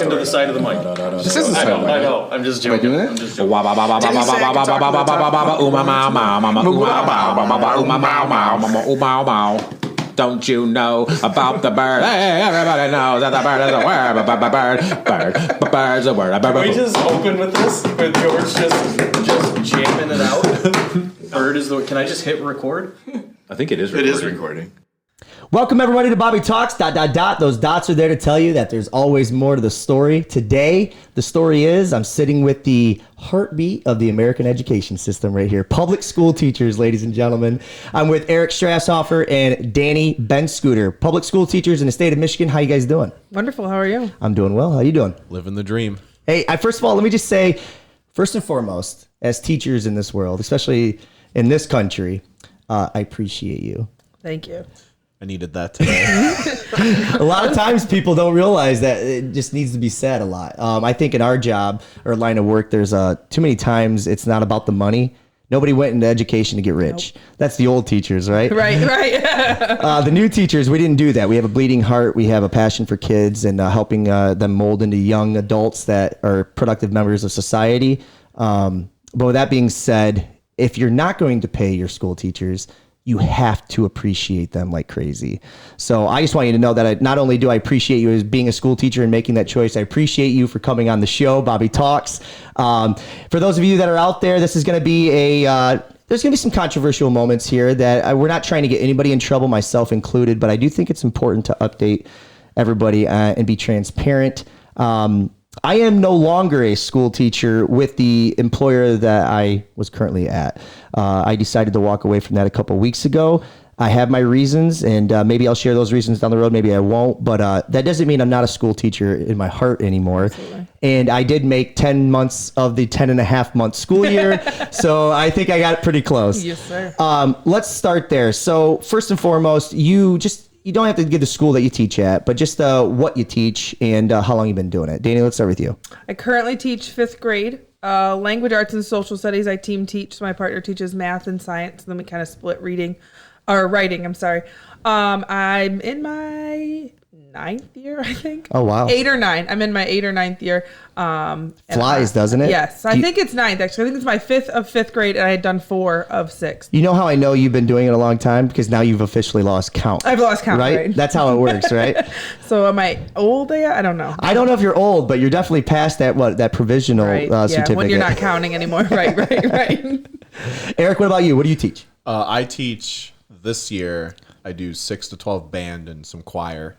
Into the side of the mic. This is the side of the mic. I know. I'm just joking. Am I doing it? I'm just joking. Don't you know about the bird? Hey, everybody knows that the bird is a word. Bird's a word. Can we just open with this? With George just jamming it out? Bird is the. Can I just hit record? I think it is recording. It is recording. Welcome everybody to Bobby Talks, ... Those dots are there to tell you that there's always more to the story. Today, the story is I'm sitting with the heartbeat of the American education system right here. Public school teachers, ladies and gentlemen. I'm with Eric Strasshofer and Danny Ben-Scooter. Public school teachers in the state of Michigan. How you guys doing? Wonderful. How are you? I'm doing well. How you doing? Living the dream. Hey, first of all, let me just say, first and foremost, as teachers in this world, especially in this country, I appreciate you. Thank you. I needed that today. A lot of times people don't realize that it just needs to be said a lot. I think in our job or line of work, there's too many times it's not about the money. Nobody went into education to get rich. Nope. That's the old teachers, right? Right. The new teachers, we didn't do that. We have a bleeding heart. We have a passion for kids and helping them mold into young adults that are productive members of society. But with that being said, if you're not going to pay your school teachers, you have to appreciate them like crazy. So I just want you to know that not only do I appreciate you as being a school teacher and making that choice, I appreciate you for coming on the show, Bobby Talks. For those of you that are out there, this is going to be there's going to be some controversial moments here that we're not trying to get anybody in trouble, myself included, but I do think it's important to update everybody and be transparent. I am no longer a school teacher with the employer that I was currently at. I decided to walk away from that a couple weeks ago. I have my reasons, and maybe I'll share those reasons down the road. Maybe I won't, but that doesn't mean I'm not a school teacher in my heart anymore. Absolutely. And I did make 10 months of the 10 and a half month school year, so I think I got pretty close. Yes, sir. Let's start there. So first and foremost, you don't have to give the school that you teach at, but just what you teach and how long you've been doing it. Danny, let's start with you. I currently teach 5th grade. Language arts and social studies I team teach. So my partner teaches math and science. And then we kind of split writing. I'm in my 9th year, I think. Oh, wow. 8 or 9. I'm in my 8 or 9th year. Flies, doesn't it? Yes. I think it's 9th, actually. I think it's my 5th of 5th grade, and I had done 4 of 6th. You know how I know you've been doing it a long time? Because now you've officially lost count. I've lost count, right? That's how it works, right? So am I old yet? I don't know. I don't know if you're old, but you're definitely past that provisional certificate. Yeah, when you're not counting anymore. Right. Eric, what about you? What do you teach? I teach this year. I do 6 to 12 band and some choir.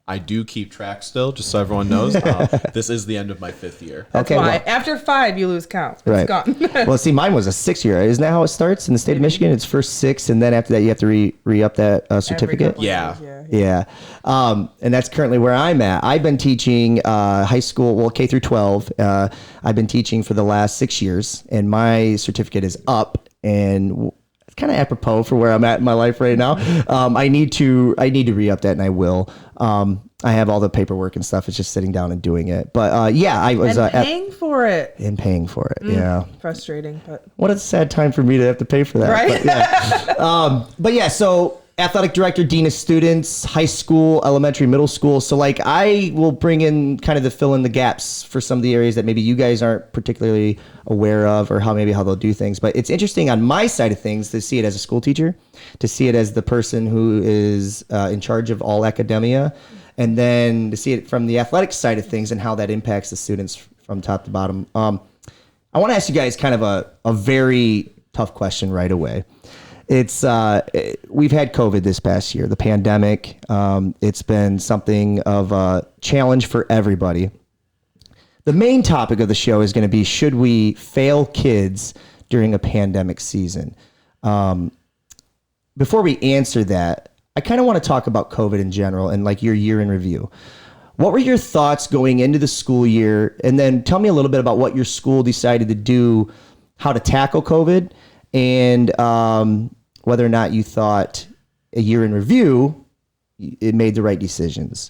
I do keep track still, just so everyone knows. This is the end of my 5th year. Okay. Why? After 5, you lose count. It's gone. Well, see, mine was a 6 year. Isn't that how it starts in the state of Michigan? It's first 6, and then after that, you have to re-up that certificate. Yeah. And that's currently where I'm at. I've been teaching high school, K through 12. I've been teaching for the last 6 years, and my certificate is up. And it's kind of apropos for where I'm at in my life right now. I need to re-up that, and I will. I have all the paperwork and stuff. It's just sitting down and doing it. But I was paying for it. And paying for it. Yeah. Frustrating, but what a sad time for me to have to pay for that. Right. But yeah. So athletic director, dean of students, high school, elementary, middle school. So like I will bring in kind of the fill in the gaps for some of the areas that maybe you guys aren't particularly aware of, or how they'll do things. But it's interesting on my side of things to see it as a school teacher, to see it as the person who is in charge of all academia, and then to see it from the athletic side of things and how that impacts the students from top to bottom. I want to ask you guys kind of a very tough question right away. It's we've had COVID this past year, the pandemic. It's been something of a challenge for everybody. The main topic of the show is going to be, should we fail kids during a pandemic season? Before we answer that, I kind of want to talk about COVID in general and like your year in review. What were your thoughts going into the school year? And then tell me a little bit about what your school decided to do, how to tackle COVID, and whether or not you thought a year in review, it made the right decisions.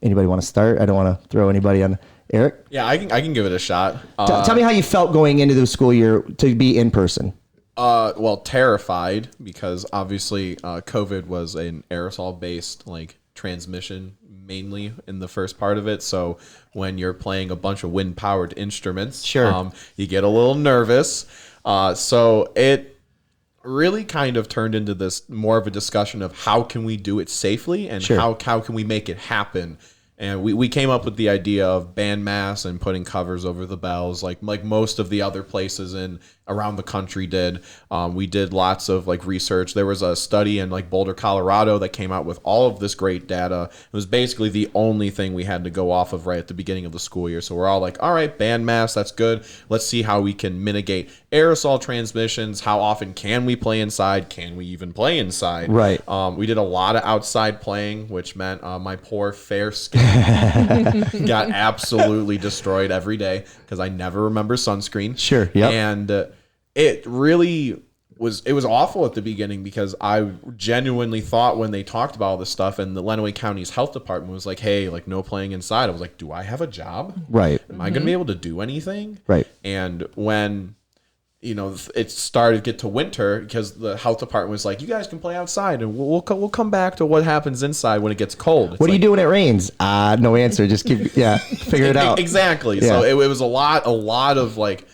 Anybody want to start? I don't want to throw anybody on. Eric? Yeah, I can give it a shot. Tell me how you felt going into the school year to be in person. Well, terrified, because obviously COVID was an aerosol-based transmission mainly in the first part of it. So when you're playing a bunch of wind powered instruments, Sure. you get a little nervous. So it really kind of turned into this more of a discussion of how can we do it safely and Sure. how can we make it happen. And we came up with the idea of bandmass and putting covers over the bells, like most of the other places in around the country did. We did lots of like research. There was a study in like Boulder, Colorado that came out with all of this great data. It was basically the only thing we had to go off of right at the beginning of the school year. So we're all like, all right, bandmass, that's good. Let's see how we can mitigate aerosol transmissions. How often can we play inside? Can we even play inside? Right. We did a lot of outside playing, which meant my poor fair skin got absolutely destroyed every day because I never remember sunscreen. Sure, yep. And it really was awful at the beginning because I genuinely thought when they talked about all this stuff and the Lenawee County's health department was like, hey, like no playing inside. I was like, do I have a job? Right. Am I going to be able to do anything? Right. And when it started to get to winter because the health department was like, you guys can play outside and we'll come back to what happens inside when it gets cold. It's What do you like, do when it rains? No answer. Just figure it out. Exactly. Yeah. So it was a lot of like,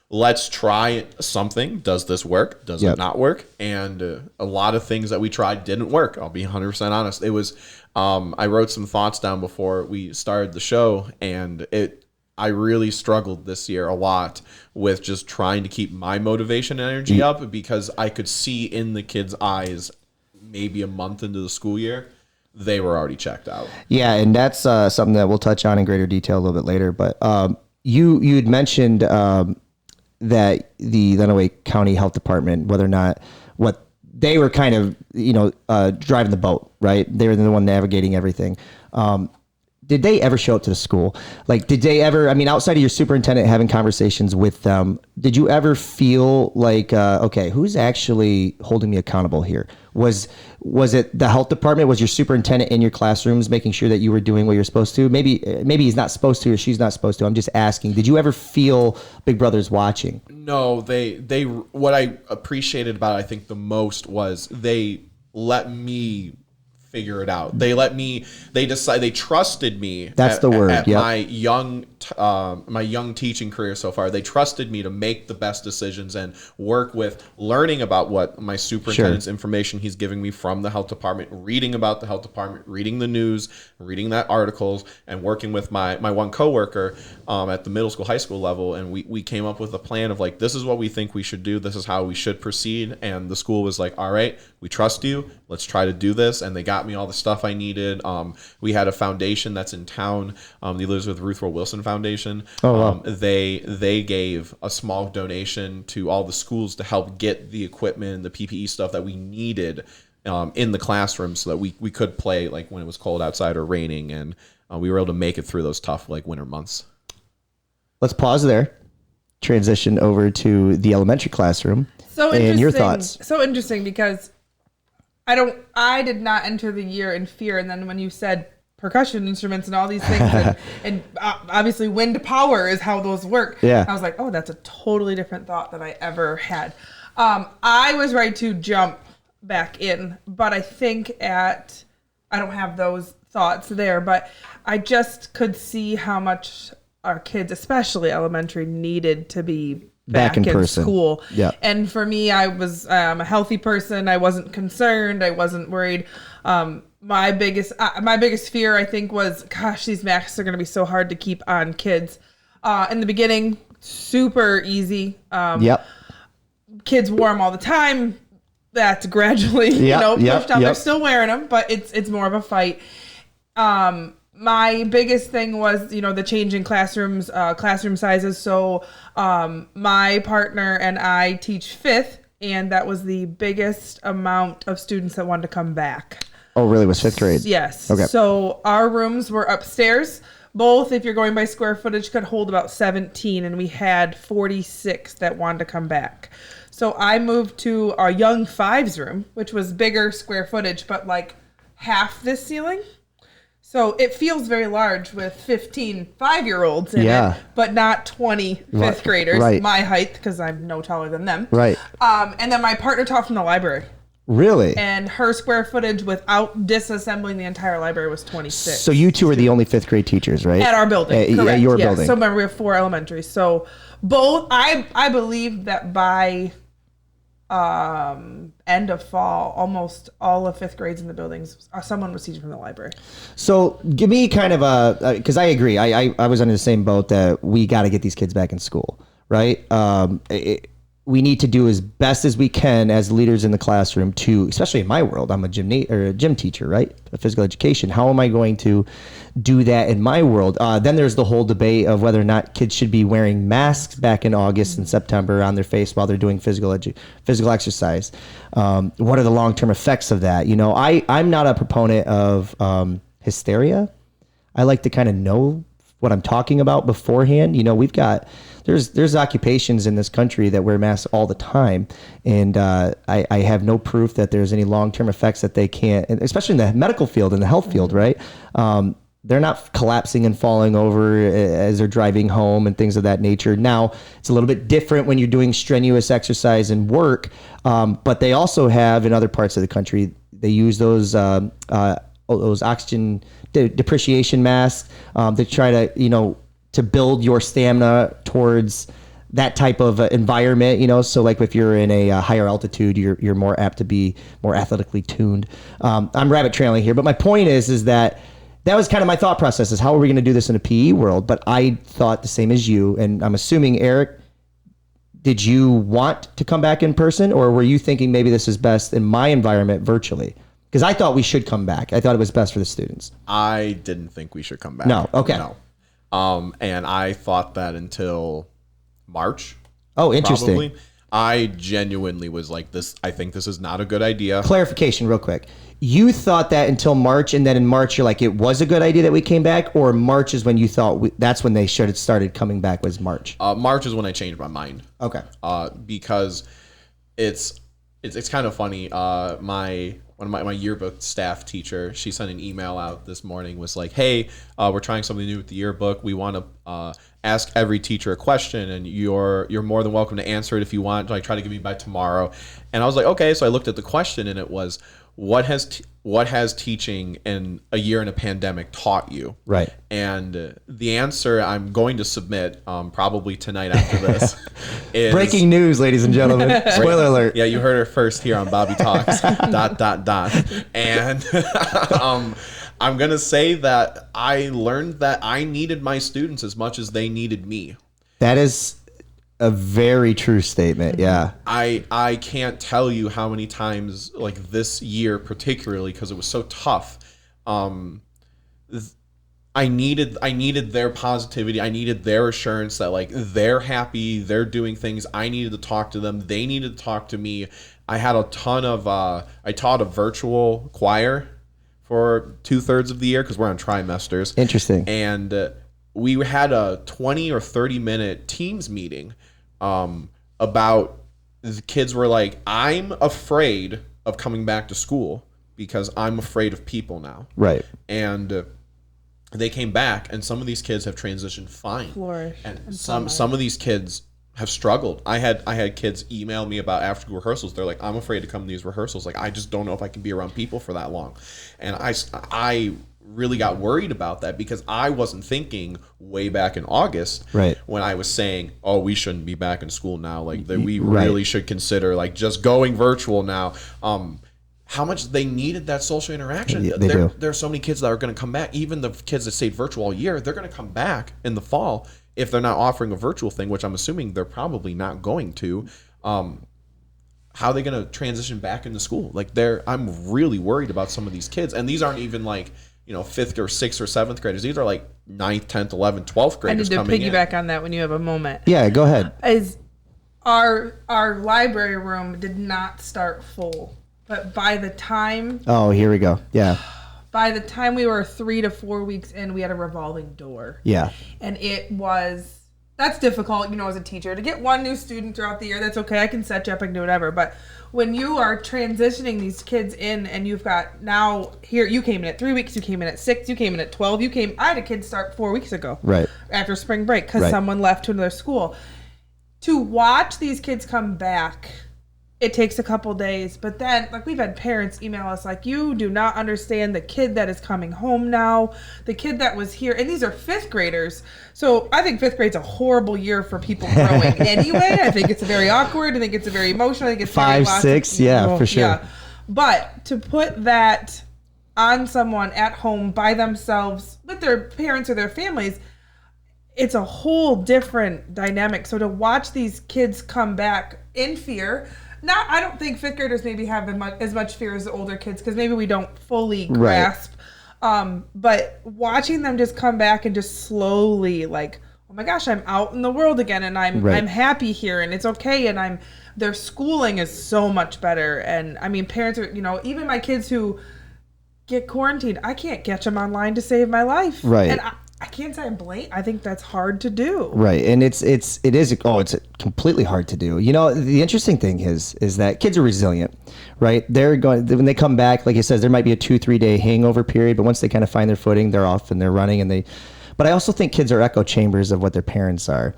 let's try something. Does this work? Does Yep. it not work? And a lot of things that we tried didn't work. I'll be 100% honest. It was, I wrote some thoughts down before we started the show and I really struggled this year a lot with just trying to keep my motivation and energy up because I could see in the kids' eyes maybe a month into the school year, they were already checked out. Yeah, and that's something that we'll touch on in greater detail a little bit later. But you had mentioned that the Lenawee County Health Department, whether or not what they were kind of driving the boat, right? They were the one navigating everything. Did they ever show up to the school? Like, did they ever, I mean, outside of your superintendent having conversations with them, did you ever feel like, okay, who's actually holding me accountable here? Was it the health department? Was your superintendent in your classrooms making sure that you were doing what you're supposed to? Maybe he's not supposed to or she's not supposed to. I'm just asking. Did you ever feel Big Brother's watching? No, they what I appreciated about it, I think the most was they let me figure it out. They trusted me. That's the word. At Yep. my young teaching career so far, they trusted me to make the best decisions and work with learning about what my superintendent's information he's giving me from the health department, reading about the health department, reading the news, reading that articles, and working with my one coworker at the middle school, high school level. And we came up with a plan of like, this is what we think we should do. This is how we should proceed. And the school was like, all right, we trust you. Let's try to do this. And they got me all the stuff I needed. We had a foundation that's in town, the Elizabeth Ruthwell Wilson Foundation. Oh, wow. They gave a small donation to all the schools to help get the equipment and the PPE stuff that we needed in the classroom so that we could play like when it was cold outside or raining, and we were able to make it through those tough like winter months. Let's pause there. Transition over to the elementary classroom. So and your interesting. thoughts. So interesting because I did not enter the year in fear, and then when you said percussion instruments and all these things and obviously wind power is how those work. Yeah. I was like, oh, that's a totally different thought than I ever had. I was ready to jump back in, but I think I don't have those thoughts there, but I just could see how much our kids, especially elementary, needed to be back in person. school. Yeah. And for me, I was a healthy person. I wasn't concerned. I wasn't worried. My biggest fear, I think, was, gosh, these masks are going to be so hard to keep on kids. In the beginning, super easy. Yep. Kids wore them all the time. That's gradually, pushed down. They're still wearing them, but it's more of a fight. My biggest thing was, the change in classrooms, classroom sizes. So my partner and I teach 5th, and that was the biggest amount of students that wanted to come back. Oh, really? Was 5th grade? Yes. Okay. So our rooms were upstairs. Both, if you're going by square footage, could hold about 17, and we had 46 that wanted to come back. So I moved to our young 5s room, which was bigger square footage, but like half this ceiling. So it feels very large with 15 5-year-olds in it, but not 20 5th graders, right. my height, because I'm no taller than them. Right. And then my partner taught from the library. Really? And her square footage without disassembling the entire library was 26. So you two are the only 5th grade teachers, right? At our building, correct. At your yes. building. So remember, we have 4 elementaries. So both, I believe that by end of fall, almost all of 5th grades in the buildings, someone was teaching from the library. So give me kind of because I agree. I was under the same boat that we got to get these kids back in school, right? We need to do as best as we can as leaders in the classroom to, especially in my world, I'm a gym teacher, right? A physical education. How am I going to do that in my world? Then there's the whole debate of whether or not kids should be wearing masks back in August and September on their face while they're doing physical exercise. What are the long-term effects of that? You know, I'm not a proponent of hysteria. I like to kind of know what I'm talking about beforehand. You know, there's occupations in this country that wear masks all the time, and I have no proof that there's any long-term effects that they can't, especially in the medical field and the health field, right? They're not collapsing and falling over as they're driving home and things of that nature. Now, it's a little bit different when you're doing strenuous exercise and work, but they also have in other parts of the country, they use those oxygen depreciation masks to try to, to build your stamina towards that type of environment, so like if you're in a higher altitude, you're more apt to be more athletically tuned. I'm rabbit trailing here, but my point is that was kind of my thought process, is how are we going to do this in a PE world? But I thought the same as you, and I'm assuming, Eric, did you want to come back in person, or were you thinking maybe this is best in my environment virtually? Because I thought we should come back. I thought it was best for the students. I didn't think we should come back. No, okay. No. And I thought that until March. Oh, interesting. Probably. I genuinely was like, I think this is not a good idea. Clarification real quick. You thought that until March, and then in March you're like, it was a good idea that we came back, or March is when you thought that's when they should have started coming back, was March? March is when I changed my mind. Okay. Because it's kind of funny. One of my yearbook staff teacher, she sent an email out this morning, was like, hey, we're trying something new with the yearbook. We want to ask every teacher a question, and you're more than welcome to answer it if you want. Like, try to give me by tomorrow. And I was like, okay. So I looked at the question, and it was, what has teaching in a year in a pandemic taught you? Right. And the answer I'm going to submit probably tonight after this is breaking news, ladies and gentlemen. Spoiler alert. Yeah, you heard it first here on Bobby Talks. ... And I'm gonna say that I learned that I needed my students as much as they needed me. That is a very true statement. Yeah. I can't tell you how many times, like this year particularly, because it was so tough. I needed their positivity. I needed their assurance that like they're happy, they're doing things. I needed to talk to them. They needed to talk to me. I had a ton of I taught a virtual choir for 2/3 of the year because we're on trimesters. Interesting. And we had a 20 or 30 minute Teams meeting about the kids were like, I'm afraid of coming back to school because I'm afraid of people now. Right. And they came back, and some of these kids have transitioned fine. Flourish. And some of these kids have struggled. I had kids email me about after school rehearsals. They're like, I'm afraid to come to these rehearsals. Like, I just don't know if I can be around people for that long. And I really got worried about that because I wasn't thinking way back in August, right, when I was saying, oh, we shouldn't be back in school now. Like, that we really should consider like just going virtual now. How much they needed that social interaction. Yeah, there are so many kids that are going to come back. Even the kids that stayed virtual all year, they're going to come back in the fall if they're not offering a virtual thing, which I'm assuming they're probably not going to. How are they going to transition back into school? Like, I'm really worried about some of these kids, and these aren't even like 5th or 6th or 7th graders. These are like 9th, 10th, 11th, 12th graders. I need to piggyback on that when you have a moment. Yeah, go ahead. Is our library room did not start full. But by the time... Oh, here we go. Yeah. By the time we were 3 to 4 weeks in, we had a revolving door. Yeah. And that's difficult, as a teacher. To get one new student throughout the year, that's okay. I can set you up, I can do whatever. But when you are transitioning these kids in, and you've got now here, you came in at 3 weeks, you came in at 6, you came in at 12, I had a kid start 4 weeks ago. Right. After spring break, because someone left to another school. To watch these kids come back... it takes a couple days, but then like we've had parents email us like, you do not understand the kid that is coming home now, the kid that was here, and these are 5th graders. So I think 5th grade's a horrible year for people growing anyway. I think it's very awkward. I think it's a very emotional. I think it's 5, 6, yeah, for sure. Yeah. But to put that on someone at home by themselves with their parents or their families, it's a whole different dynamic. So to watch these kids come back in fear. I don't think 5th graders maybe have as much fear as the older kids because maybe we don't fully grasp. But watching them just come back and just slowly like, oh my gosh, I'm out in the world again and I'm happy here and it's okay and their schooling is so much better. And I mean, parents are, even my kids who get quarantined, I can't catch them online to save my life. Right. And I can't say I'm blatant. I think that's hard to do. Right. And it's completely hard to do. The interesting thing is that kids are resilient, right? When they come back, like it says, there might be a 2-3 day hangover period, but once they kind of find their footing, they're off and they're running but I also think kids are echo chambers of what their parents are.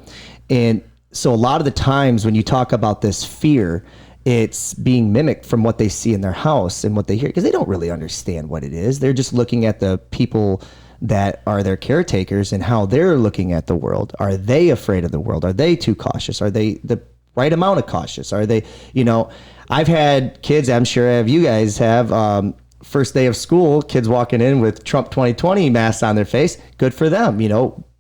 And so a lot of the times when you talk about this fear, it's being mimicked from what they see in their house and what they hear, because they don't really understand what it is. They're just looking at the people that are their caretakers and how they're looking at the world. Are they afraid of the world? Are they too cautious? Are they the right amount of cautious? Are they, I've had kids, I'm sure you guys have, first day of school, kids walking in with Trump 2020 masks on their face. Good for them,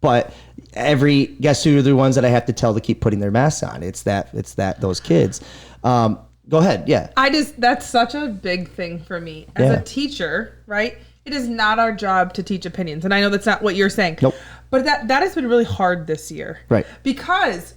but guess who are the ones that I have to tell to keep putting their masks on? It's those kids. Go ahead. Yeah. That's such a big thing for me as a teacher, right? It is not our job to teach opinions. And I know that's not what you're saying. Nope. But that has been really hard this year. Right. Because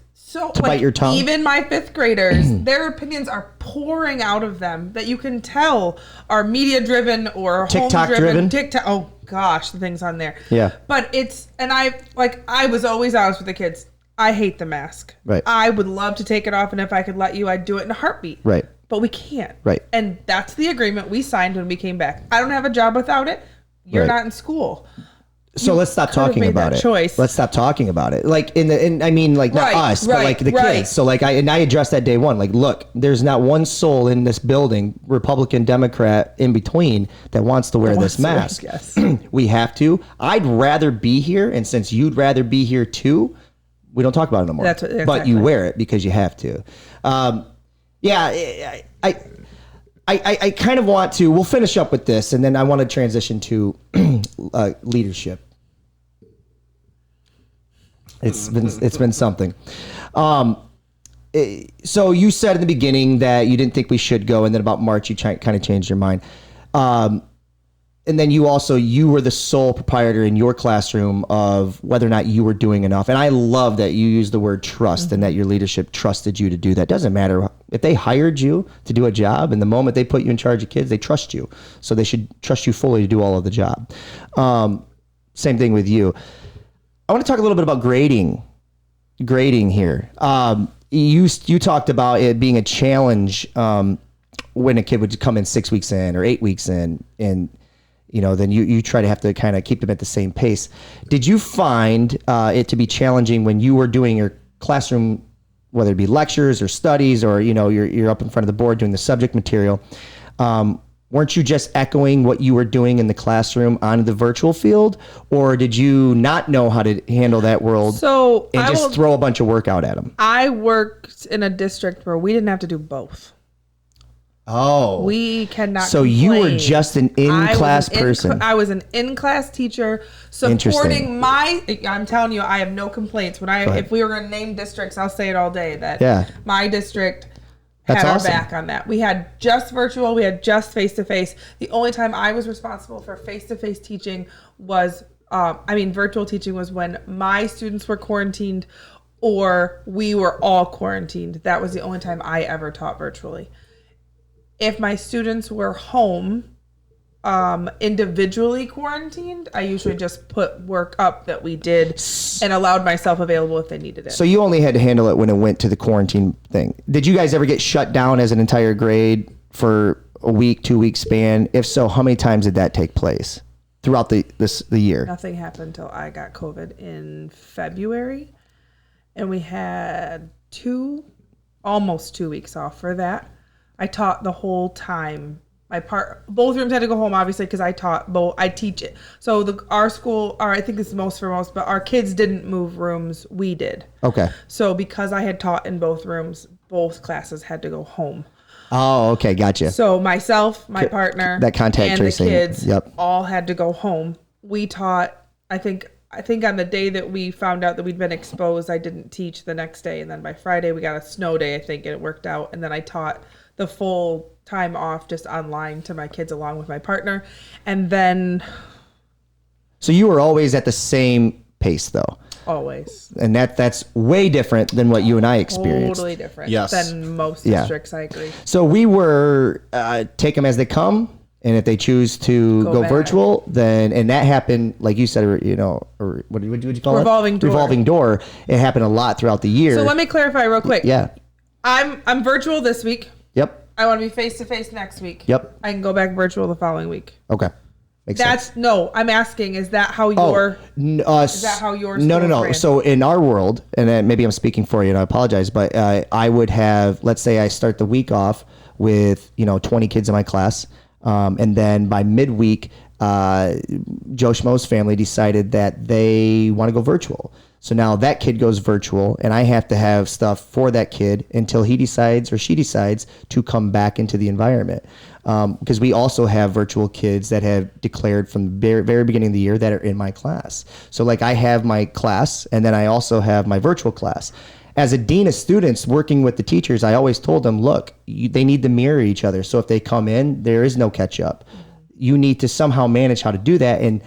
bite your tongue. Even my 5th graders, their opinions are pouring out of them that you can tell are media driven or TikTok home driven. TikTok. Oh gosh, the things on there. Yeah. But I was always honest with the kids. I hate the mask. Right. I would love to take it off, and if I could let you, I'd do it in a heartbeat. Right. But we can't. Right. And that's the agreement we signed when we came back. I don't have a job without it. You're not in school. So let's stop talking about it. Let's stop talking about it. Like not us, but like the kids. So like I addressed that day one. Like, look, there's not one soul in this building, Republican, Democrat, in between, that wants to wear this mask. Yes. We have to. I'd rather be here, and since you'd rather be here too, we don't talk about it no more. Exactly. But you wear it because you have to. I kind of want to, we'll finish up with this, and then I want to transition to leadership. It's been something. So you said in the beginning that you didn't think we should go, and then about March you kind of changed your mind. And then you were the sole proprietor in your classroom of whether or not you were doing enough. And I love that you use the word trust and that your leadership trusted you to do that. Doesn't matter if they hired you to do a job, and the moment they put you in charge of kids, they trust you. So they should trust you fully to do all of the job. Same thing with you. I want to talk a little bit about grading here. You talked about it being a challenge when a kid would come in 6 weeks in or 8 weeks in, and then you try to have to kind of keep them at the same pace. Did you find it to be challenging when you were doing your classroom, whether it be lectures or studies, or you're up in front of the board doing the subject material? Weren't you just echoing what you were doing in the classroom on the virtual field, or did you not know how to handle that world and throw a bunch of work out at them? I worked in a district where we didn't have to do both. Oh. We cannot So complain. you were just an in-class person. I was an in-class teacher supporting I'm telling you, I have no complaints. If we were going to name districts, I'll say it all day that my district had our back on that. We had just virtual, we had just face-to-face. The only time I was responsible for face-to-face teaching was, virtual teaching was when my students were quarantined or we were all quarantined. That was the only time I ever taught virtually. If my students were home, individually quarantined, I usually just put work up that we did and allowed myself available if they needed it. So you only had to handle it when it went to the quarantine thing. Did you guys ever get shut down as an entire grade for a week, 2 week span? If so, how many times did that take place throughout the year? Nothing happened until I got COVID in February, and we had almost 2 weeks off for that. I taught the whole time. Both rooms had to go home, obviously, because I taught both. I teach it. So our school, or I think this is most for most, but our kids didn't move rooms. We did. Okay. So because I had taught in both rooms, both classes had to go home. Oh, okay, gotcha. So myself, my partner, that contact and tracing. the kids Yep. all had to go home. We taught. I think on the day that we found out that we'd been exposed, I didn't teach the next day, and then by Friday we got a snow day, I think, and it worked out. And then I taught the full time off just online to my kids along with my partner, and then So you were always at the same pace, though, always and that's way different than what you and I experienced. totally different Yes. than most Yeah. districts. I agree. So we were take them as they come, and if they choose to go back. virtual, then and that happened, like you said, or what would you call Revolving it? door. Revolving door. It happened a lot throughout the year. So let me clarify real quick. Yeah. I'm virtual this week. Yep. I want to be face to face next week. Yep. I can go back virtual the following week. Okay. Makes sense. I'm asking, is that how your Is that how your No. schools ran? So in our world, and then maybe I'm speaking for you, and I apologize, but I would have, let's say I start the week off with 20 kids in my class, and then by midweek, Joe Schmo's family decided that they want to go virtual. So now that kid goes virtual, and I have to have stuff for that kid until he decides or she decides to come back into the environment. Because we also have virtual kids that have declared from the very, very beginning of the year that are in my class. So like I have my class, and then I also have my virtual class. As a dean of students working with the teachers, I always told them, look, they need to mirror each other. So if they come in, there is no catch up. You need to somehow manage how to do that. And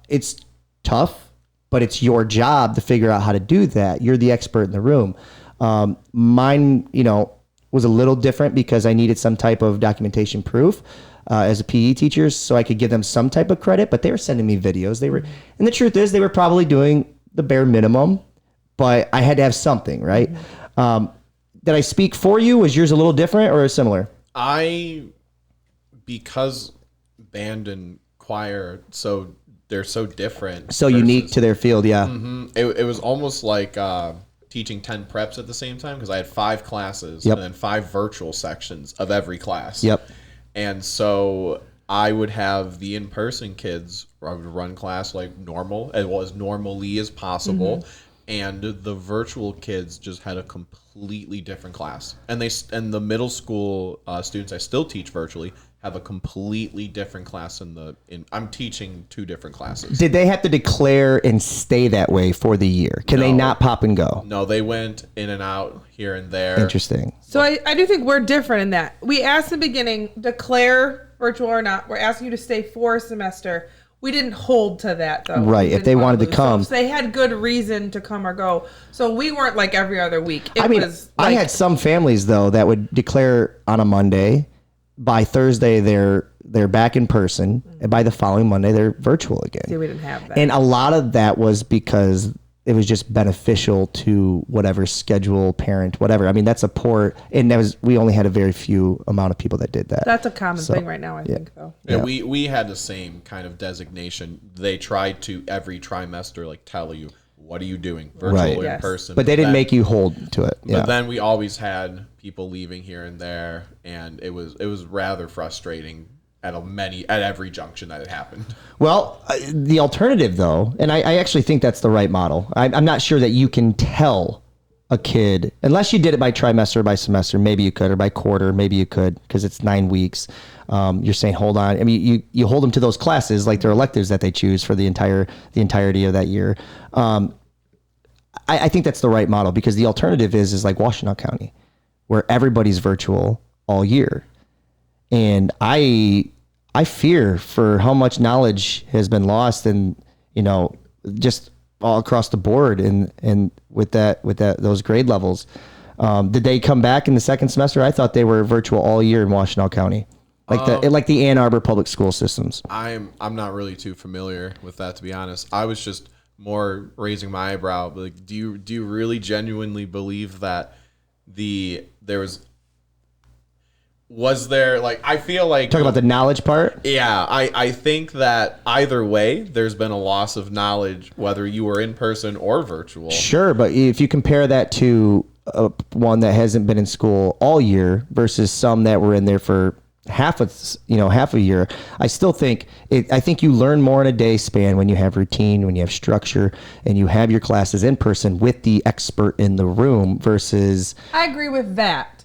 it's tough, but it's your job to figure out how to do that. You're the expert in the room. Mine, was a little different because I needed some type of documentation proof as a PE teacher, so I could give them some type of credit, but they were sending me videos. And the truth is they were probably doing the bare minimum, but I had to have something, right? Did I speak for you? Was yours a little different or similar? Because band and choir, they're so different. So unique to their field, yeah. It was almost like teaching 10 preps at the same time, because I had 5 classes Yep. and then 5 virtual sections of every class. Yep. And so I would have the in-person kids, I would run class like normal, as well as normally as possible. And the virtual kids just had a completely different class. And the middle school students I still teach virtually have a completely different class I'm teaching 2 different classes. Did they have to declare and stay that way for the year? Can they No. not pop and go? No, they went in and out here and there. Interesting. So I do think we're different in that. We asked in the beginning, declare virtual or not. We're asking you to stay for a semester. We didn't hold to that though. Right, We if didn't they wanna wanted to lose. come. So they had good reason to come or go. So we weren't like every other week. It I mean, was I like, had some families though that would declare on a Monday. By Thursday, they're back in person, and by the following Monday, they're virtual again. see, we didn't have that. And a lot of that was because it was just beneficial to whatever schedule, parent, whatever. I mean, that's we only had a very few amount of people that did that. That's a common thing right now, I think, though. Yeah, we had the same kind of designation. They tried to every trimester tell you, what are you doing, virtual Right. or in Yes. person. But they didn't then- make you hold to it. Yeah. But then we always had people leaving here and there, and it was rather frustrating at every junction that it happened. Well, the alternative, though, and I actually think that's the right model. I'm not sure that you can tell a kid, unless you did it by trimester or by semester, maybe you could, or by quarter, maybe you could, because it's 9 weeks. You're saying, hold on. I mean, you hold them to those classes like their electives that they choose for the entirety of that year. I think that's the right model, because the alternative is like Washtenaw County, where everybody's virtual all year. And I fear for how much knowledge has been lost, and just all across the board, and with those grade levels. Did they come back in the second semester? I thought they were virtual all year in Washtenaw County, like the Ann Arbor public school systems. I'm not really too familiar with that, to be honest. I was just more raising my eyebrow. Like, do you really genuinely believe that was there I feel like Talk about the knowledge part. Yeah, I think that either way, there's been a loss of knowledge, whether you were in person or virtual. Sure, but if you compare that to one that hasn't been in school all year versus some that were in there for half a year, I still think I think you learn more in a day span when you have routine, when you have structure, and you have your classes in person with the expert in the room versus. I agree with that.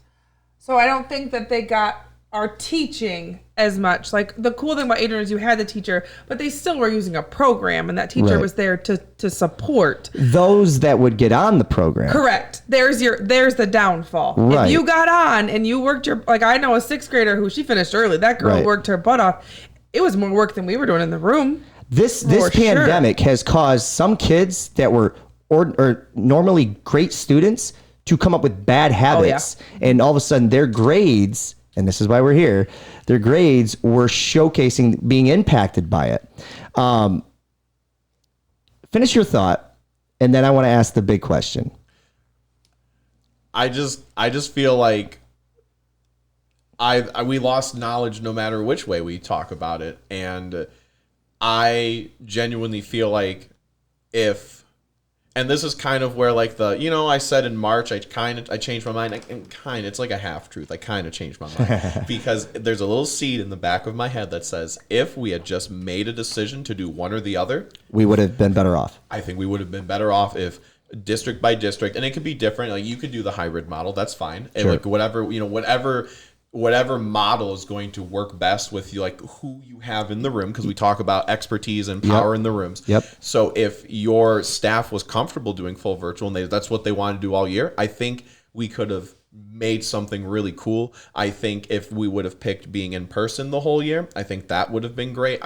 So I don't think that they got our teaching as much. Like, the cool thing about Adrian is you had the teacher, but they still were using a program, and that teacher Right. was there to support. Those that would get on the program. Correct. There's the downfall. Right. If you got on and you worked like, I know a 6th grader who she finished early. That girl Right. worked her butt off. It was more work than we were doing in the room. This For sure. pandemic has caused some kids that were or normally great students to come up with bad habits, and all of a sudden their grades, and this is why we're here, their grades were showcasing being impacted by it. Finish your thought, and then I want to ask the big question. I just feel like we lost knowledge no matter which way we talk about it, and I genuinely feel like and this is kind of where, like, I said in March, I changed my mind. It's like a half truth. I kind of changed my mind because there's a little seed in the back of my head that says if we had just made a decision to do one or the other, We would have been better off. I think we would have been better off if district by district, and it could be different. Like, you could do the hybrid model. That's fine. And Sure. like whatever model is going to work best with you, like who you have in the room, because we talk about expertise and power in the rooms. Yep. So if your staff was comfortable doing full virtual and that's what they wanted to do all year, I think we could have made something really cool. I think if we would have picked being in person the whole year, I think that would have been great.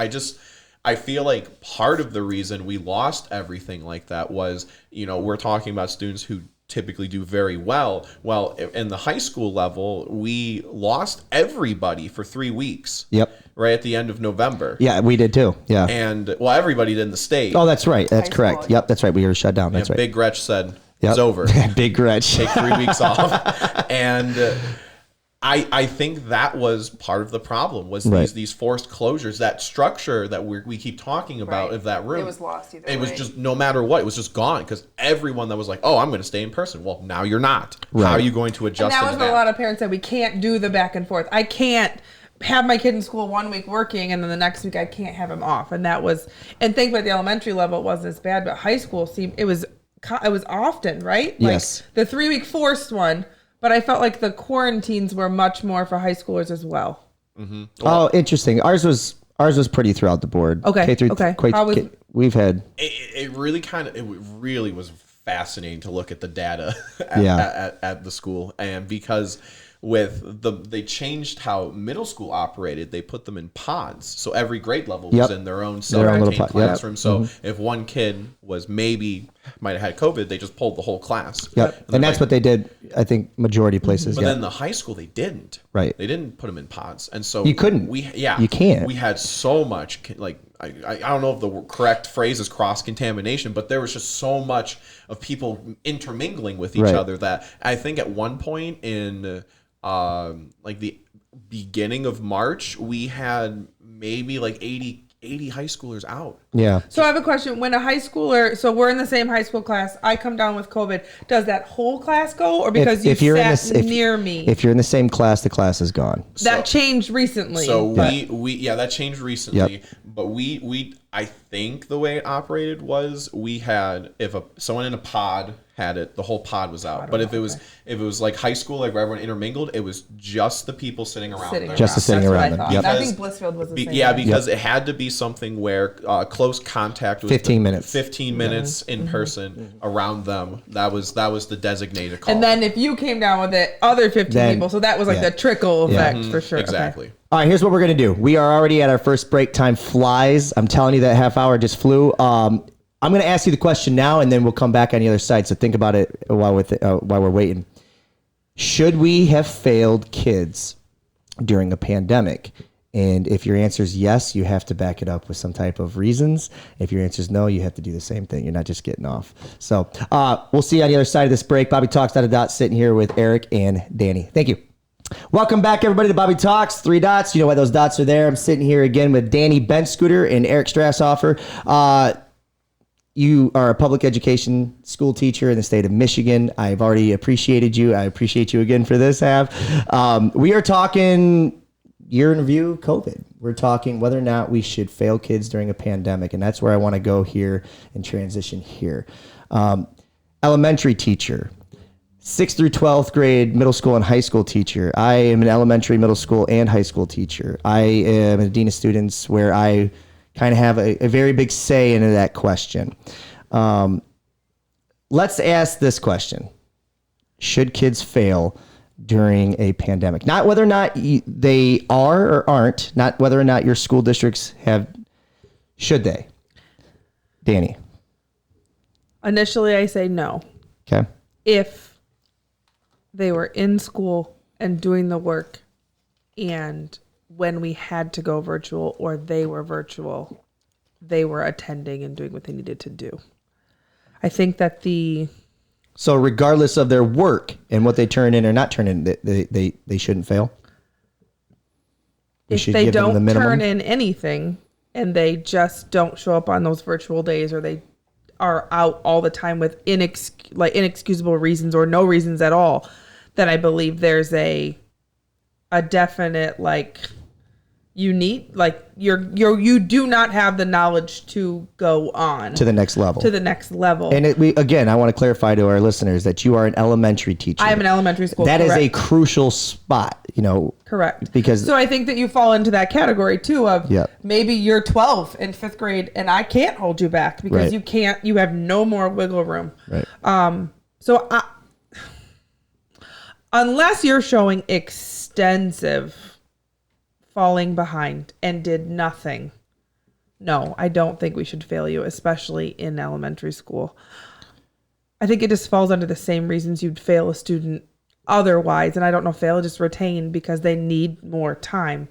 I feel like part of the reason we lost everything like that was, we're talking about students who typically do very well. Well, in the high school level, we lost everybody for 3 weeks. Yep. Right at the end of November. Yeah, we did too. Yeah. And, well, everybody did in the state. Oh, that's right. That's High correct. school. Yep, that's right. We were shut down. That's right. Big Gretch said, Yep. it's over. Big Gretch. Take 3 weeks off. And I think that was part of the problem was Right. these forced closures, that structure that we keep talking about Right. of that room. It was lost either It was way. just, no matter what, it was just gone because everyone that was like, oh, I'm going to stay in person. Well, now you're not. How are Right. you going to And adjust that to was what a lot of parents said. We can't do the back and forth. I can't have my kid in school 1 week working and then the next week I can't have him off. And thankfully at the elementary level it wasn't as bad, but high school it was often, right? Yes. Like the 3 week forced one, but I felt like the quarantines were much more for high schoolers as well. Oh, interesting. Ours was pretty throughout the board. Okay, K through okay. How was- we've had it really was fascinating to look at the data at the school, and because they changed how middle school operated. They put them in pods, so every grade level was Yep. in their own Their own little self-contained pod, yep. classroom. So if one kid might have had COVID, they just pulled the whole class. Yep. And that's what they did, I think, majority places. But Yeah. then the high school, they didn't. Right. They didn't put them in pods, and so You couldn't. You can't. We had so much I don't know if the correct phrase is cross contamination, but there was just so much of people intermingling with each Right. other that I think at one point in like the beginning of March, we had maybe like 80 high schoolers out. Yeah. So I have a question. When a high schooler, so we're in the same high school class, I come down with COVID, does that whole class go? Or because If you you're in sat this, near me? if you're in the same class, the class is gone. That changed recently. So but- that changed recently. Yep. But I think the way it operated was we had someone in a pod had it, the whole pod was out. But if it was like high school, like where everyone intermingled, it was just the people sitting around. them. Just the sitting That's what around I them. thought. Yep. I think Blissfield was the same. Yeah, way. because it had to be something where close contact was 15 minutes. 15 minutes in person around them. That was the designated call. And then if you came down with it, other 15 Then- people. So that was like yeah. the trickle Yeah. effect for sure. Okay. exactly. All right, here's what we're going to do. We are already at our first break. Time flies. I'm telling you that half hour just flew. I'm going to ask you the question now, and then we'll come back on the other side. So think about it while we're waiting. Should we have failed kids during a pandemic? And if your answer is yes, you have to back it up with some type of reasons. If your answer is no, you have to do the same thing. You're not just getting off. So we'll see you on the other side of this break. Bobby Talks, Dot a Dot, sitting here with Eric and Danny. Thank you. Welcome back, everybody, to Bobby Talks. 3 dots. You know why those dots are there. I'm sitting here again with Danny Bentscooter and Eric Strasshofer. you are a public education school teacher in the state of Michigan. I've already appreciated you. I appreciate you again for this half. We are talking year in review COVID. We're talking whether or not we should fail kids during a pandemic. And that's where I want to go here and transition here. Elementary teacher, 6th through 12th grade, middle school and high school teacher. I am an elementary, middle school, and high school teacher. I am a dean of students where I kind of have a very big say into that question. Let's ask this question. Should kids fail during a pandemic? Not whether or not they are or aren't, not whether or not your school districts have, should they? Danny. Initially, I say no. Okay. If they were in school and doing the work, and when we had to go virtual or they were virtual, they were attending and doing what they needed to do. I think that So regardless of their work and what they turn in or not turn in, they shouldn't fail? if they don't turn in anything and they just don't show up on those virtual days, or they are out all the time with inexcusable reasons or no reasons at all, then I believe there's a definite you do not have the knowledge to go on to the next level. And I want to clarify to our listeners that you are an elementary teacher. I am an elementary school. That is a crucial spot, Correct. Because so I think that you fall into that category too of maybe you're 12 in 5th grade and I can't hold you back because you have no more wiggle room. Right. Unless you're showing extensive falling behind and did nothing, no, I don't think we should fail you, especially in elementary school. I think it just falls under the same reasons you'd fail a student otherwise. And I don't know, fail, just retain because they need more time.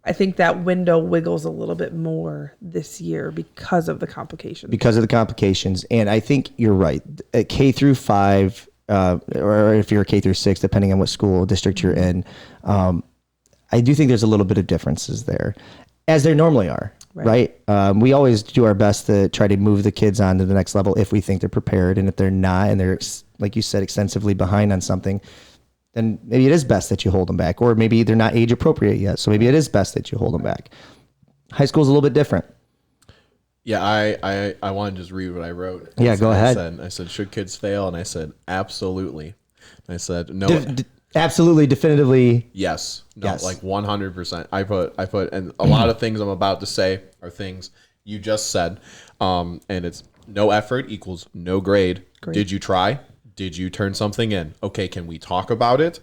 I think that window wiggles a little bit more this year because of the complications. And I think you're right. At K through 5, or if you're a K through 6, depending on what school district you're in, I do think there's a little bit of differences there, as there normally are, right? We always do our best to try to move the kids on to the next level if we think they're prepared. And if they're not, and they're, like you said, extensively behind on something, then maybe it is best that you hold them back. Or maybe they're not age appropriate yet, so maybe it is best that you hold them back. High school is a little bit different. Yeah, I want to just read what I wrote. Yeah, go ahead. I said, should kids fail? And I said, absolutely. I said, no. Absolutely, definitively. Yes. No, yes. Like 100%. I put, and a lot of things I'm about to say are things you just said. And it's no effort equals no grade. Great. Did you try? Did you turn something in? Okay, can we talk about it?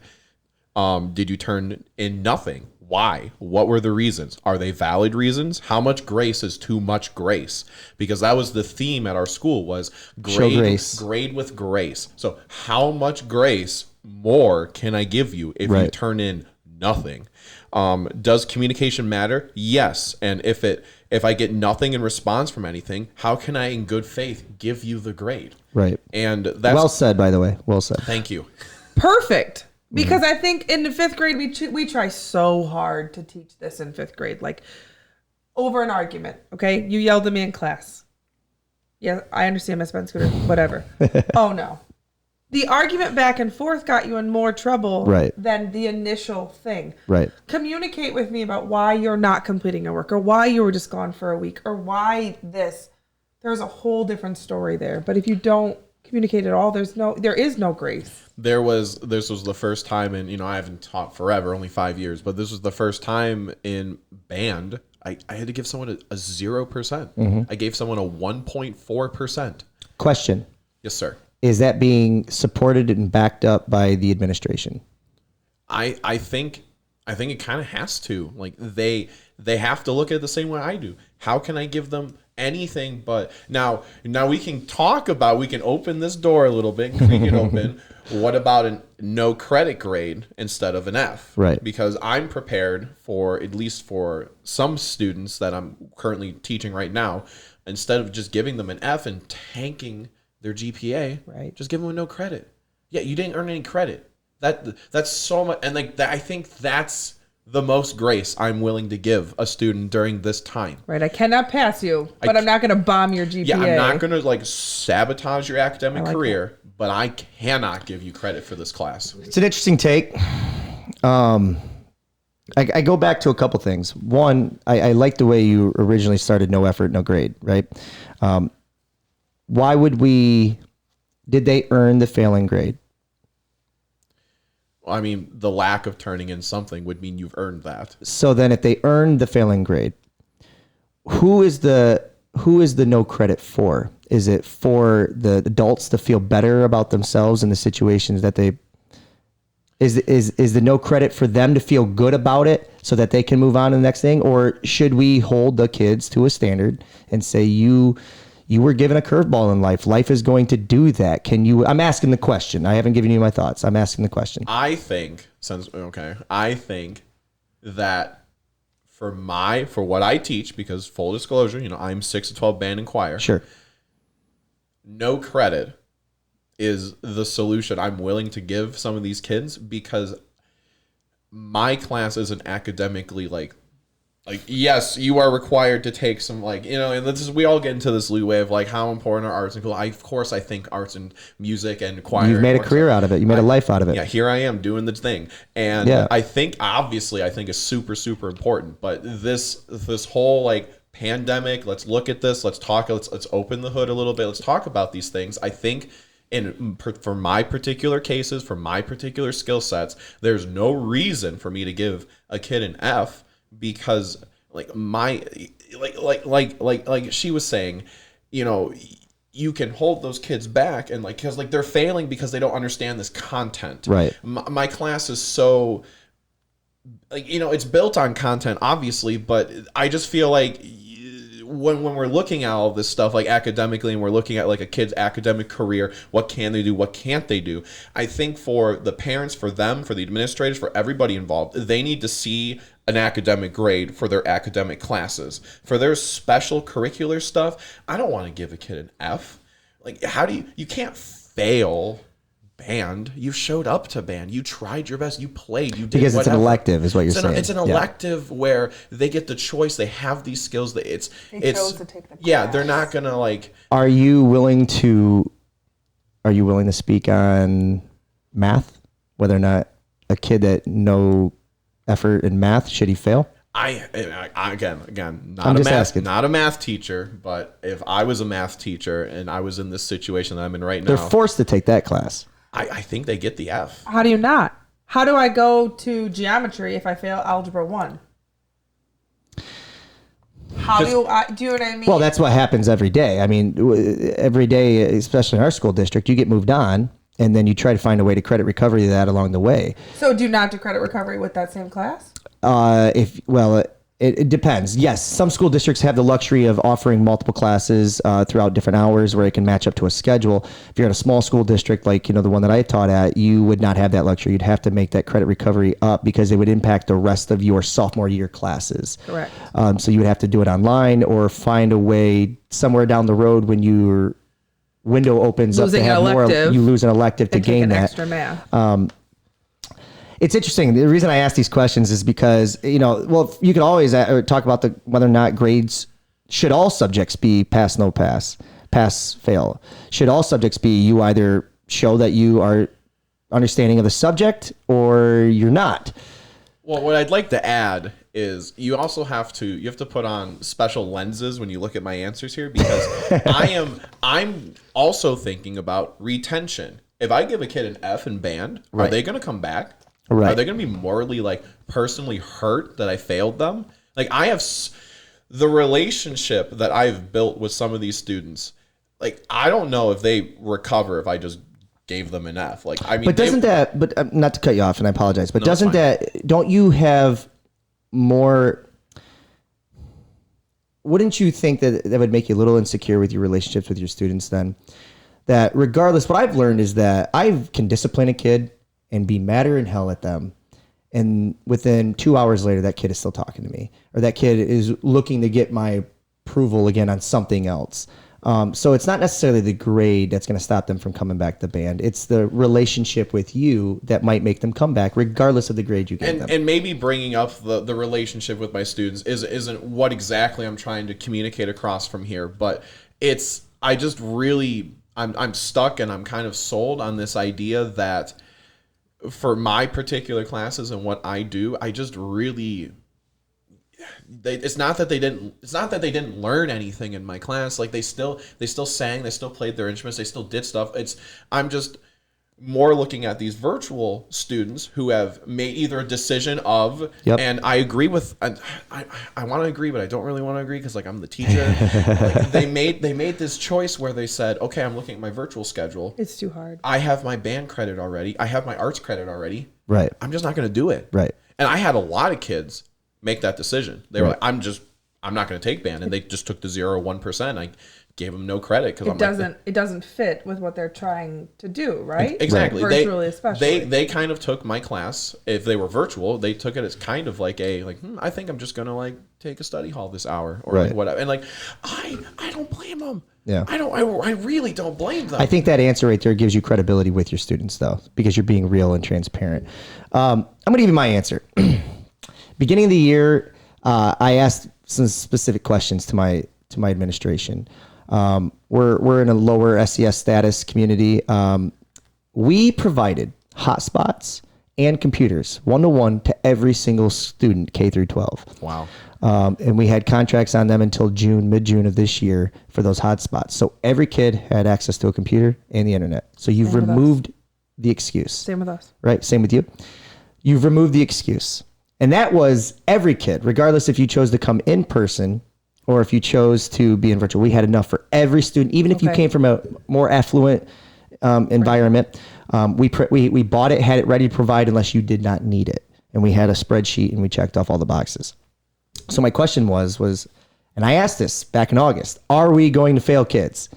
Did you turn in nothing? Why? What were the reasons? Are they valid reasons? How much grace is too much grace? Because that was the theme at our school was grade with grace. So how much grace more can I give you if you turn in nothing? Does communication matter? Yes. And if I get nothing in response from anything, how can I in good faith give you the grade? Right. And that's well said, by the way. Well said. Thank you. Perfect. Because I think in the 5th grade, we try so hard to teach this in 5th grade, like over an argument. Okay. You yelled at me in class. Yeah. I understand, Miss Ben Scooter, whatever. Oh no. The argument back and forth got you in more trouble than the initial thing. Right. Communicate with me about why you're not completing your work, or why you were just gone for a week, or why this. There's a whole different story there. But if you don't communicate at all, there is no grace. This was the first time in, I haven't taught forever, only 5 years, but this was the first time in band I had to give someone a 0%. Mm-hmm. I gave someone a 1.4%. Question. Yes, sir. Is that being supported and backed up by the administration? I think it kind of has to. Like they have to look at it the same way I do. How can I give them anything but now we can open this door a little bit and creak it open. What about a no credit grade instead of an F? Right. Because I'm prepared for, at least for some students that I'm currently teaching right now, instead of just giving them an F and tanking their GPA, right, just give them a no credit. Yeah, you didn't earn any credit. That's so much, and like that, I think that's the most grace I'm willing to give a student during this time. Right. I cannot pass you, but I'm not going to bomb your GPA. Yeah, I'm not going to like sabotage your academic career, but I cannot give you credit for this class. It's an interesting take. I go back to a couple things. One, I like the way you originally started no effort, no grade, right? Why would did they earn the failing grade? I mean, the lack of turning in something would mean you've earned that. So then if they earned the failing grade, who is the no credit for? Is it for the adults to feel better about themselves in the situations that they is the no credit for them to feel good about it so that they can move on to the next thing? Or should we hold the kids to a standard and say you were given a curveball in life. Life is going to do that. I'm asking the question. I haven't given you my thoughts. I'm asking the question. I think that for what I teach, because full disclosure, I'm 6 to 12 band and choir. Sure. No credit is the solution I'm willing to give some of these kids, because my class isn't academically like yes, you are required to take some and we all get into this leeway of like how important are arts and cool. Of course I think arts and music and choir. You've made a career out of it. You made a life out of it. Yeah, here I am doing the thing. And I think obviously it's super, super important. But this whole like pandemic, let's look at this, let's open the hood a little bit, let's talk about these things. I think for my particular cases, for my particular skill sets, there's no reason for me to give a kid an F, because like she was saying, you can hold those kids back and because they're failing because they don't understand this content. Right. My class is so it's built on content obviously, but I just feel like when we're looking at all this stuff like academically, and we're looking at like a kid's academic career, what can they do, what can't they do, I think for the parents, for them, for the administrators, for everybody involved, they need to see an academic grade for their academic classes. For their special curricular stuff, I don't want to give a kid an F. Like, you can't fail band. You showed up to band. You tried your best. You played. You did because whatever. It's an elective, is what you're saying. It's an elective where they get the choice. They have these skills. They chose to take the class. Yeah, they're not gonna like. Are you willing to speak on math? Whether or not a kid that no effort in math, should he fail? Again, I'm just asking. Not a math teacher, but if I was a math teacher and I was in this situation that I'm in right now, they're forced to take that class. I think they get the F. How do you not? How do I go to geometry if I fail algebra 1? How do you know what I mean? Well, that's what happens every day. I mean, every day, especially in our school district, you get moved on, and then you try to find a way to credit recovery that along the way. So do you not do credit recovery with that same class? It depends. Yes, some school districts have the luxury of offering multiple classes throughout different hours where it can match up to a schedule. If you're in a small school district like the one that I taught at, you would not have that luxury. You'd have to make that credit recovery up because it would impact the rest of your sophomore year classes. Correct. So you would have to do it online or find a way somewhere down the road when your window opens up to have more. You lose an elective to gain that extra math. It's interesting. The reason I ask these questions is because, you can always talk about whether or not grades, should all subjects be pass, no pass, pass, fail? Should all subjects be you either show that you are understanding of the subject or you're not? Well, what I'd like to add is you have to put on special lenses when you look at my answers here, because I'm also thinking about retention. If I give a kid an F in band, right, are they going to come back? Right. Are they going to be morally personally hurt that I failed them? I have the relationship that I've built with some of these students. I don't know if they recover if I just gave them an F. But not to cut you off, and I apologize, but don't you have more? Wouldn't you think that would make you a little insecure with your relationships with your students then? That regardless, what I've learned is that I can discipline a kid and be madder in hell at them, and within 2 hours later, that kid is still talking to me, or that kid is looking to get my approval again on something else. So it's not necessarily the grade that's going to stop them from coming back to band. It's the relationship with you that might make them come back, regardless of the grade you give them. And maybe bringing up the relationship with my students isn't what exactly I'm trying to communicate across from here, but I just really, I'm stuck and I'm kind of sold on this idea that for my particular classes and what I do, I just really... it's not that they didn't learn anything in my class. Like they still sang, they still played their instruments, they still did stuff. I'm just more looking at these virtual students who have made either a decision of, and I agree with, I want to agree, but I don't really want to agree because like I'm the teacher. Like, they made this choice where they said, okay, I'm looking at my virtual schedule. It's too hard. I have my band credit already. I have my arts credit already. Right. I'm just not going to do it. Right. And I had a lot of kids make that decision. They were like, I'm not going to take band, and they just took the 0 or 1%. I gave them no credit because it doesn't fit with what they're trying to do, right? Exactly. Right. Virtually, especially. They kind of took my class. If they were virtual, they took it as kind of like I think I'm just going to like take a study hall this hour or like whatever. And like I don't blame them. Yeah. I really don't blame them. I think that answer right there gives you credibility with your students though, because you're being real and transparent. I'm going to give you my answer. Beginning of the year, I asked some specific questions to my administration. We're in a lower SES status community. We provided hotspots and computers 1-to-1 to every single student K through 12. Wow. And we had contracts on them until mid-June of this year for those hotspots. So every kid had access to a computer and the internet. So you've removed the excuse. Same with us. Right? Same with you. You've removed the excuse. And that was every kid, regardless if you chose to come in person or if you chose to be in virtual. We had enough for every student, even if you came from a more affluent environment. We bought it, had it ready to provide unless you did not need it. And we had a spreadsheet and we checked off all the boxes. So my question was, and I asked this back in August, are we going to fail kids?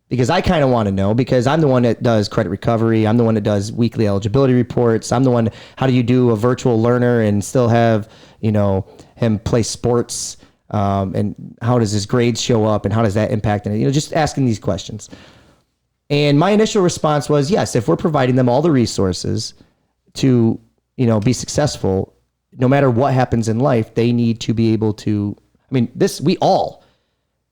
Because I kind of want to know, because I'm the one that does credit recovery. I'm the one that does weekly eligibility reports. I'm the one, how do you do a virtual learner and still have, him play sports? And how does his grades show up and how does that impact? And, just asking these questions. And my initial response was, yes, if we're providing them all the resources to, be successful, no matter what happens in life, they need to be able to, we all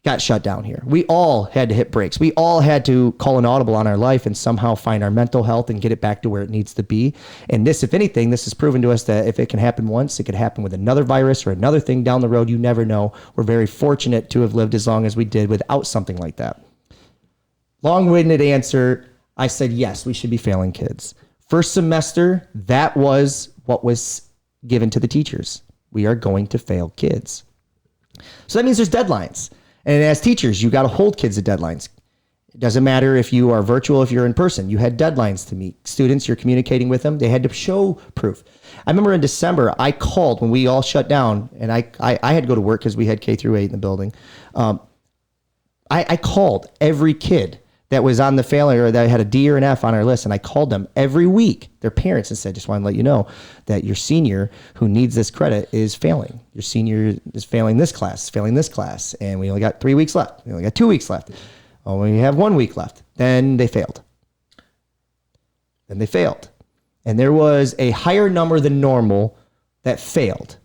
got shut down here. We all had to hit brakes. We all had to call an audible on our life and somehow find our mental health and get it back to where it needs to be. And this, if anything, this has proven to us that if it can happen once, it could happen with another virus or another thing down the road. You never know. We're very fortunate to have lived as long as we did without something like that. Long-winded answer. I said, yes, we should be failing kids. First semester, that was what was given to the teachers. We are going to fail kids. So that means there's deadlines. And as teachers, you got to hold kids to deadlines. It doesn't matter if you are virtual, if you're in person. You had deadlines to meet. Students, you're communicating with them. They had to show proof. I remember in December, I called when we all shut down, and I had to go to work because we had K through 8 in the building. I called every kid that was on the failing or that had a D or an F on our list, and I called them every week, their parents, and said, just want to let you know that your senior who needs this credit is failing. Your senior is failing this class, and we only got 3 weeks left. We only got 2 weeks left. Oh, we have 1 week left. Then they failed. And there was a higher number than normal that failed.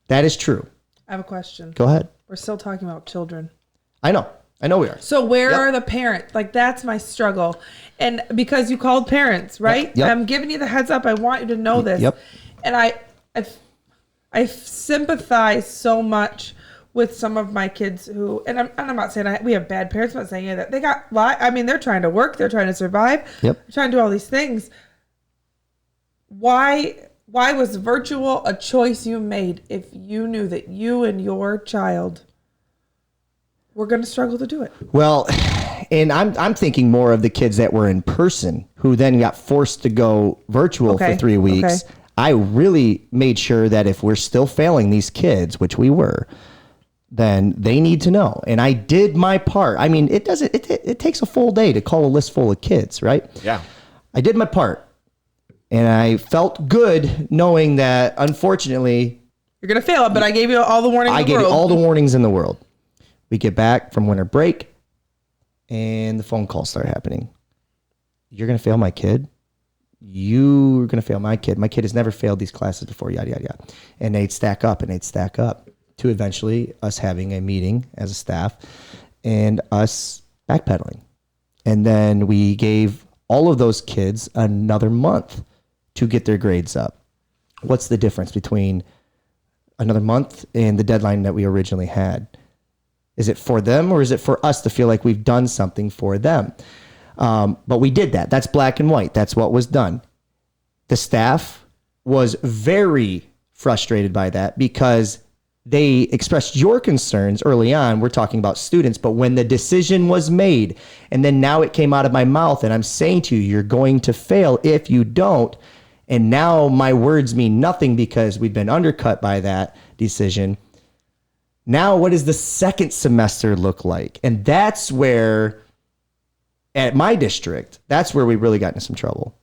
That is true. I have a question. Go ahead. We're still talking about children. I know we are. So where are the parents? Like, that's my struggle. And because you called parents, right? Yep. I'm giving you the heads up. I want you to know this. Yep. And I sympathize so much with some of my kids who, and I'm not saying we have bad parents. I'm not saying that. They got they're trying to work. They're trying to survive. Yep. They're trying to do all these things. Why was virtual a choice you made if you knew that you and your child we're going to struggle to do it? Well, and I'm thinking more of the kids that were in person who then got forced to go virtual for 3 weeks. Okay. I really made sure that if we're still failing these kids, which we were, then they need to know. And I did my part. It takes a full day to call a list full of kids, right? Yeah. I did my part. And I felt good knowing that, unfortunately, you're going to fail, but I gave you all the warnings I gave you all the warnings in the world. We get back from winter break. and the phone calls start happening. You're going to fail my kid. You're going to fail my kid. My kid has never failed these classes before, yada, yada, yada. And they'd stack up to eventually us having a meeting as a staff and us backpedaling. And then we gave all of those kids another month to get their grades up. What's the difference between another month and the deadline that we originally had? Is it for them or is it for us to feel like we've done something for them? But we did that. That's black and white. That's what was done. The staff was very frustrated by that because they expressed your concerns early on. We're talking about students, but when the decision was made and then now it came out of my mouth and I'm saying to you, you're going to fail if you don't. And now my words mean nothing because we've been undercut by that decision. Now, what does the second semester look like? And that's where, at my district, that's where we really got into some trouble.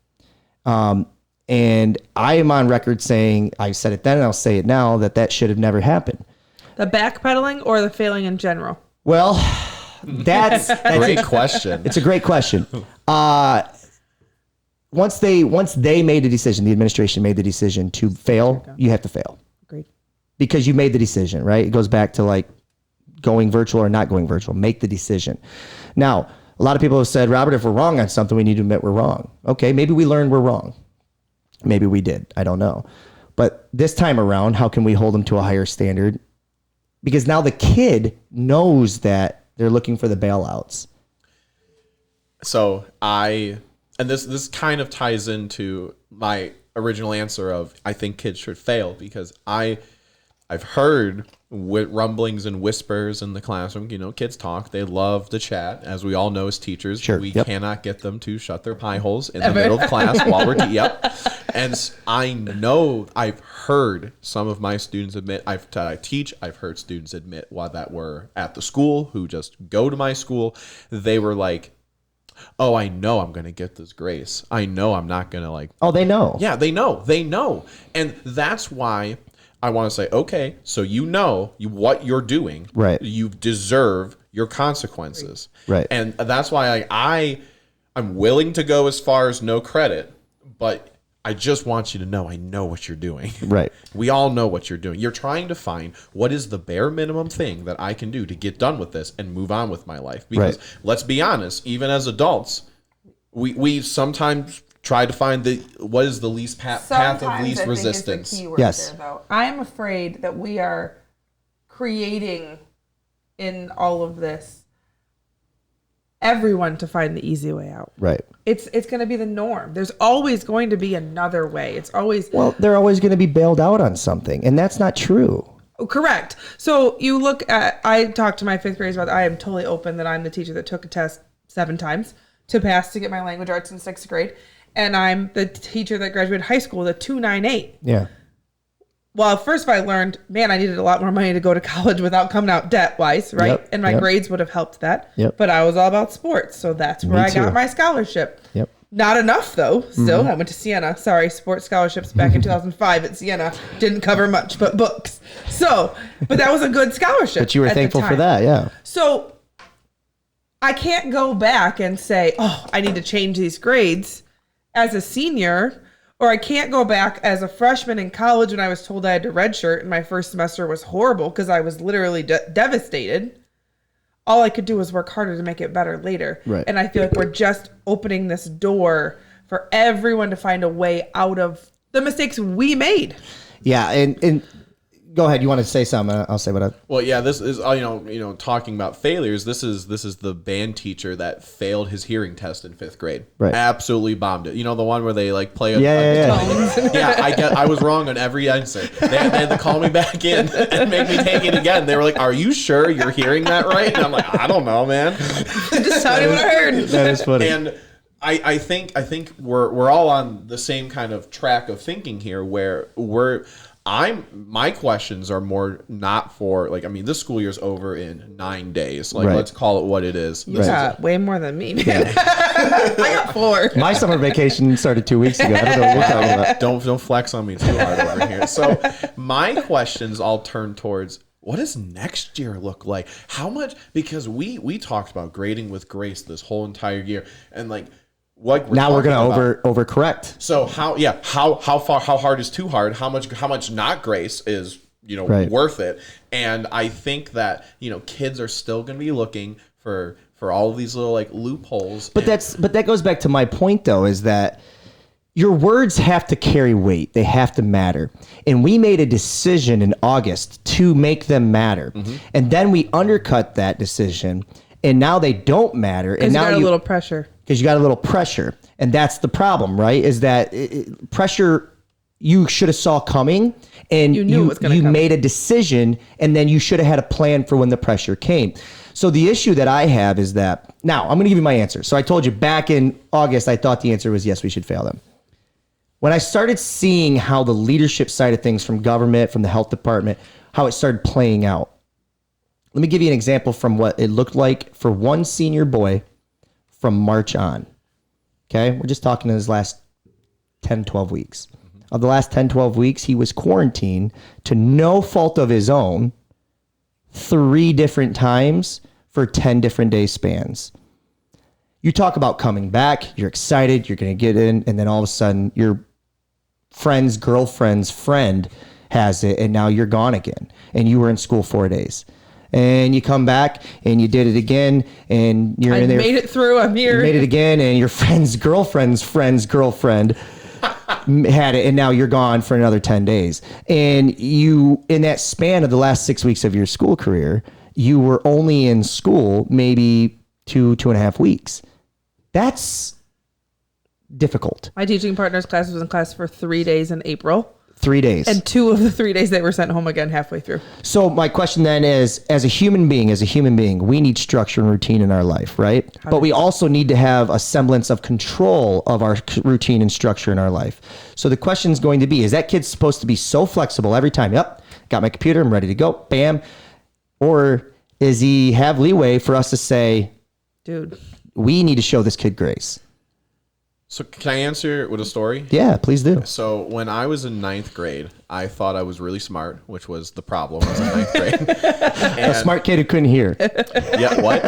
And I am on record saying, I said it then and I'll say it now, that should have never happened. The backpedaling or the failing in general? Well, that's Great question. It's a great question. Once they made a decision, the administration made the decision to fail, you have to fail. Agreed. Because you made the decision, right? It goes back to like going virtual or not going virtual. Make the decision. Now, a lot of people have said, Robert, if we're wrong on something, we need to admit we're wrong. Okay, maybe we learned we're wrong. Maybe we did. I don't know. But this time around, how can we hold them to a higher standard? Because now the kid knows that they're looking for the bailouts. So and this kind of ties into my original answer of I think kids should fail because I've heard rumblings and whispers in the classroom. You know, kids talk. They love to chat. As we all know as teachers, Sure. we Yep. cannot get them to shut their pie holes in the middle of class while we're yep. And I know I've heard some of my students admit, I teach, I've heard students admit that were at the school who just go to my school. They were like, oh, I know I'm going to get this grace. I know I'm not going to like. Oh, they know. Yeah, they know. And that's why I want to say, okay, so you know what you're doing. Right. You deserve your consequences. Right. And that's why I'm willing to go as far as no credit, but I just want you to know I know what you're doing. Right. We all know what you're doing. You're trying to find what is the bare minimum thing that I can do to get done with this and move on with my life. Because let's be honest, even as adults, we sometimes try to find what is the least path of least resistance. Is the keyword Yes. there, though. I am afraid that we are creating in all of this everyone to find the easy way out. Right. It's going to be the norm. There's always going to be another way. It's always Well, they're always going to be bailed out on something, and that's not true. correct. So you look at, I talked to my fifth graders about, I am totally open that I'm the teacher that took a test 7 times to pass to get my language arts in 6th grade. And I'm the teacher that graduated high school, the 298. Yeah. Well, first I learned, man, I needed a lot more money to go to college without coming out debt-wise, right? Yep, And my yep. grades would have helped that. Yep. But I was all about sports, so that's where Me I got too. my scholarship. Yep. Not enough, though. Still, I went to Siena. Sorry, sports scholarships back in 2005 at Siena didn't cover much but books. So, but that was a good scholarship. But you were at the thankful for time. that, yeah. So I can't go back and say, oh, I need to change these grades as a senior, or I can't go back as a freshman in college when I was told I had to redshirt and my first semester was horrible because I was literally devastated. All I could do was work harder to make it better later. Right. And I feel like we're just opening this door for everyone to find a way out of the mistakes we made. Yeah, and go ahead. You want to say something? I'll say what I. Well, yeah, this is talking about failures. This is the band teacher that failed his hearing test in 5th grade. Right. Absolutely bombed it. You know the one where they like play a Yeah. yeah. I was wrong on every answer. They had to call me back in and make me take it again. They were like, "Are you sure you're hearing that right?" And I'm like, "I don't know, man." Just tell me what I heard. That is funny. And I think we're all on the same kind of track of thinking here, where my questions are more not for like, I mean, this school year's over in 9 days. Like, Right. let's call it what it is. You got way more than me, man. I got 4. My summer vacation started 2 weeks ago. I don't know what we're talking about. Don't flex on me too hard over here. So my questions all turn towards what does next year look like? How much? Because we talked about grading with grace this whole entire year, and like what Now we're talking gonna about- overcorrect. So how hard is too hard? How much not grace is Right. worth it? And I think that kids are still going to be looking for all of these little like loopholes. But that goes back to my point though, is that your words have to carry weight. They have to matter. And we made a decision in August to make them matter. And then we undercut that decision, and now they don't matter. And Because you now got a little pressure. because you got a little pressure, and that's the problem, right? Is that pressure you should have saw coming, and You knew it was gonna you come. made a decision, and then you should have had a plan for when the pressure came. So the issue that I have is that now I'm going to give you my answer. So I told you back in August, I thought the answer was yes, we should fail them. When I started seeing how the leadership side of things from government, from the health department, how it started playing out. Let me give you an example from what it looked like for one senior boy from March on. Okay, we're just talking in his last 10, 12 weeks. Of the last 10, 12 weeks, he was quarantined to no fault of his own 3 different times for 10 different day spans. You talk about coming back, you're excited, you're going to get in, and then all of a sudden your friend's girlfriend's friend has it, and now you're gone again, and you were in school 4 days. And you come back and you did it again, and you're I in there. made it through. I'm You here. made it again, and your friend's friend's girlfriend had it, and now you're gone for another 10 days. And you, in that span of the last 6 weeks of your school career, you were only in school maybe 2.5 weeks. That's difficult. My teaching partner's class was in class for 3 days in April, 3 days. and 2 of the 3 days they were sent home again halfway through. So my question then is, as a human being, we need structure and routine in our life, right? But we also need to have a semblance of control of our routine and structure in our life. So the question is going to be, is that kid supposed to be so flexible every time? Yep, got my computer, I'm ready to go, bam. Or is he have leeway for us to say, Dude, we need to show this kid grace? So can I answer with a story? Yeah, please do. So when I was in 9th grade, I thought I was really smart, which was the problem. Was in 9th grade. A smart kid who couldn't hear. Yeah, what?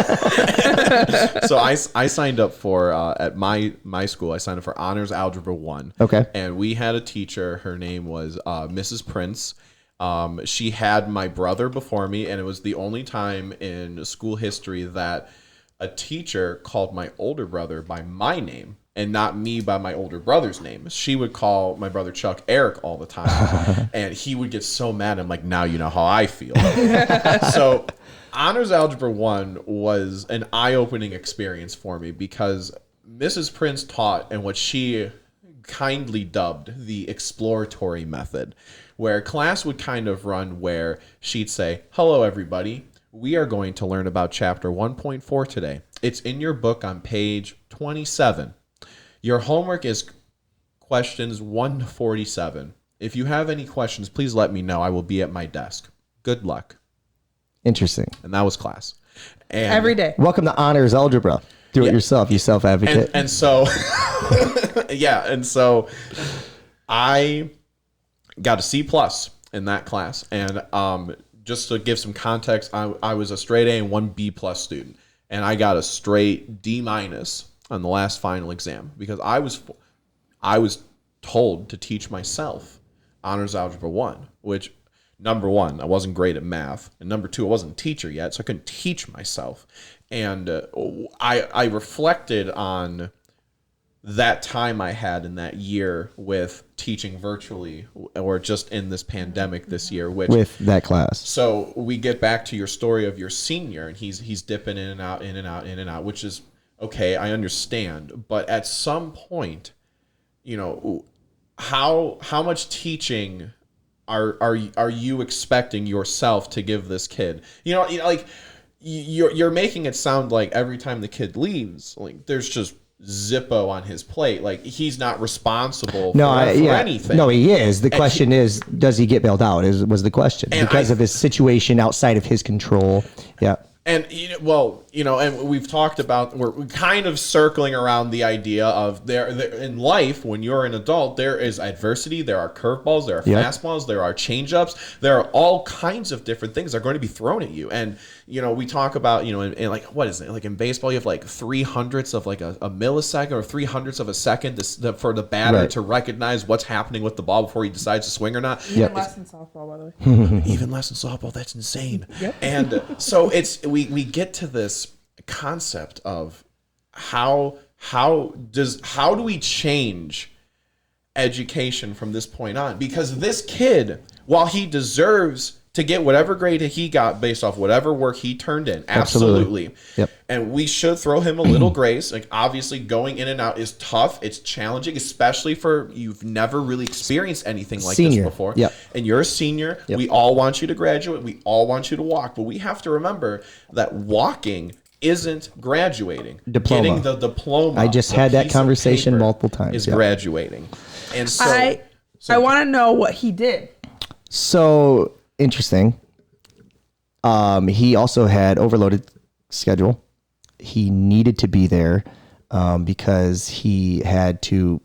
So I signed up for at my school. I signed up for Honors Algebra 1. Okay. And we had a teacher. Her name was Mrs. Prince. She had my brother before me, and it was the only time in school history that a teacher called my older brother by my name and not me by my older brother's name. She would call my brother Chuck Eric all the time, and he would get so mad. I'm like, now you know how I feel. So Honors Algebra 1 was an eye-opening experience for me because Mrs. Prince taught and what she kindly dubbed the exploratory method, where class would kind of run where she'd say, hello, everybody. We are going to learn about chapter 1.4 today. It's in your book on page 27. Your homework is questions 1 to 47. If you have any questions, please let me know. I will be at my desk. Good luck. Interesting. And that was class. And every day. Welcome to Honors Algebra. Do it yourself, you self-advocate. And so, yeah, and so I got a C+ in that class. And just to give some context, I was a straight A and 1 B+ student. And I got a straight D- on the last final exam because I was told to teach myself Honors Algebra 1, which, number one, I wasn't great at math, and number two, I wasn't a teacher yet, so I couldn't teach myself. And I reflected on that time I had in that year with teaching virtually or just in this pandemic this year, which with that class. So we get back to your story of your senior, and he's dipping in and out, which is okay. I understand, but at some point, how much teaching are you expecting yourself to give this kid? Like you're making it sound like every time the kid leaves, like there's just Zippo on his plate. Like he's not responsible for anything. No, he is. The question is, does he get bailed out? Was the question because of his situation outside of his control? Yeah. And you know, and we've talked about, we're kind of circling around the idea of there in life, when you're an adult, there is adversity, there are curveballs, there are fastballs, there are changeups, there are all kinds of different things that are going to be thrown at you. And, you know, we talk about, you know, in like, what is it? Like in baseball, you have like 300ths of like a millisecond or 300ths of a second for the batter to recognize what's happening with the ball before he decides to swing or not. Even less in softball, by the way. Even less in softball. That's insane. And so we get to this concept of how do we change education from this point on? Because this kid, while he deserves to get whatever grade he got based off whatever work he turned in, absolutely. Yep. And we should throw him a little grace. Like, obviously going in and out is tough, it's challenging, especially for you've never really experienced anything like this before. Yep. And you're a senior. Yep. We all want you to graduate, we all want you to walk, but we have to remember that walking isn't graduating. Diploma. Getting the diploma, I just had that conversation multiple times. Is graduating. And so I want to know what he did. So interesting. He also had overloaded schedule. He needed to be there because he had to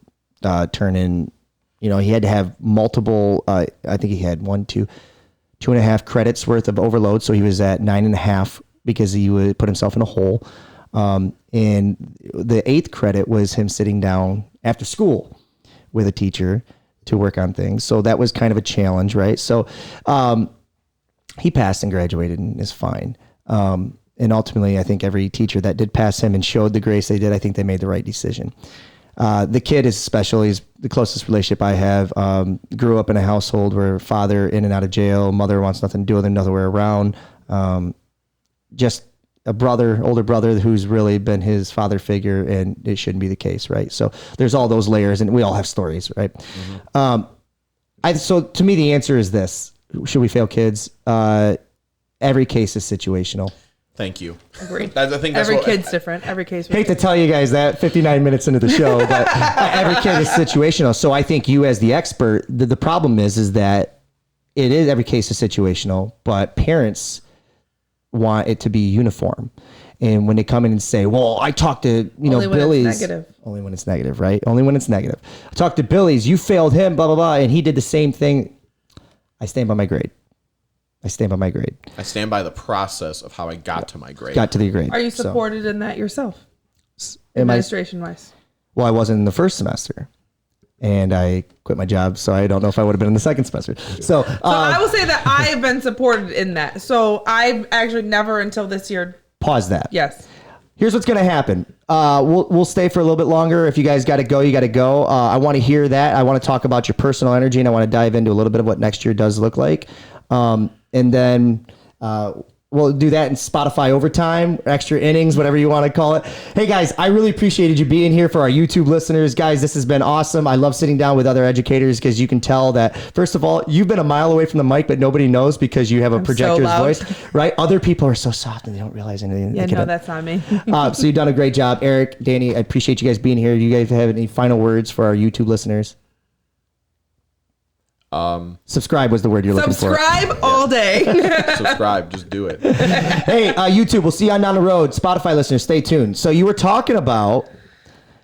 turn in, you know, he had to have multiple, I think he had 2.5 credits worth of overload. So he was at 9.5 because he would put himself in a hole. And the 8th credit was him sitting down after school with a teacher to work on things. So that was kind of a challenge, right? So he passed and graduated and is fine. And ultimately, I think every teacher that did pass him and showed the grace they did, I think they made the right decision. The kid is special. He's the closest relationship I have. Grew up in a household where father in and out of jail, mother wants nothing to do with him, nowhere around. Just a older brother who's really been his father figure, and it shouldn't be the case, right? So there's all those layers, and we all have stories, right? Mm-hmm. So to me, the answer is this: should we fail kids? Every case is situational. Thank you. Agreed. I think that's every kid's different. Every case. Hate to tell you guys that 59 minutes into the show, but every kid is situational. So I think you, as the expert, the problem is that it is every case is situational, but parents want it to be uniform. And when they come in and say, well, I talked to, Billy's, only when it's negative, right? Only when it's negative. I talked to Billy's, you failed him, blah, blah, blah. And he did the same thing. I stand by my grade. I stand by the process of how I got to my grade. Got to the grade. Are you supported in that yourself? Wise? Well, I wasn't in the first semester. And I quit my job, so I don't know if I would have been in the second semester. So I will say that I have been supported in that. So I've actually never until this year. Pause that. Yes. Here's what's going to happen. We'll stay for a little bit longer. If you guys got to go, you got to go. I want to hear that. I want to talk about your personal energy, and I want to dive into a little bit of what next year does look like. And then we'll do that in Spotify overtime, extra innings, whatever you want to call it. Hey guys, I really appreciated you being here for our YouTube listeners. Guys, this has been awesome. I love sitting down with other educators because you can tell that, first of all, you've been a mile away from the mic, but nobody knows because you have a projector's voice, right? Other people are so soft and they don't realize anything. Yeah, no, that's not me. So you've done a great job. Eric, Danny, I appreciate you guys being here. Do you guys have any final words for our YouTube listeners? Subscribe was the word you're looking for. Subscribe all day. Subscribe, just do it. Hey, YouTube, we'll see you on down the road. Spotify listeners, stay tuned. So you were talking about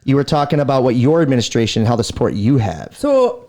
what your administration, how the support you have. So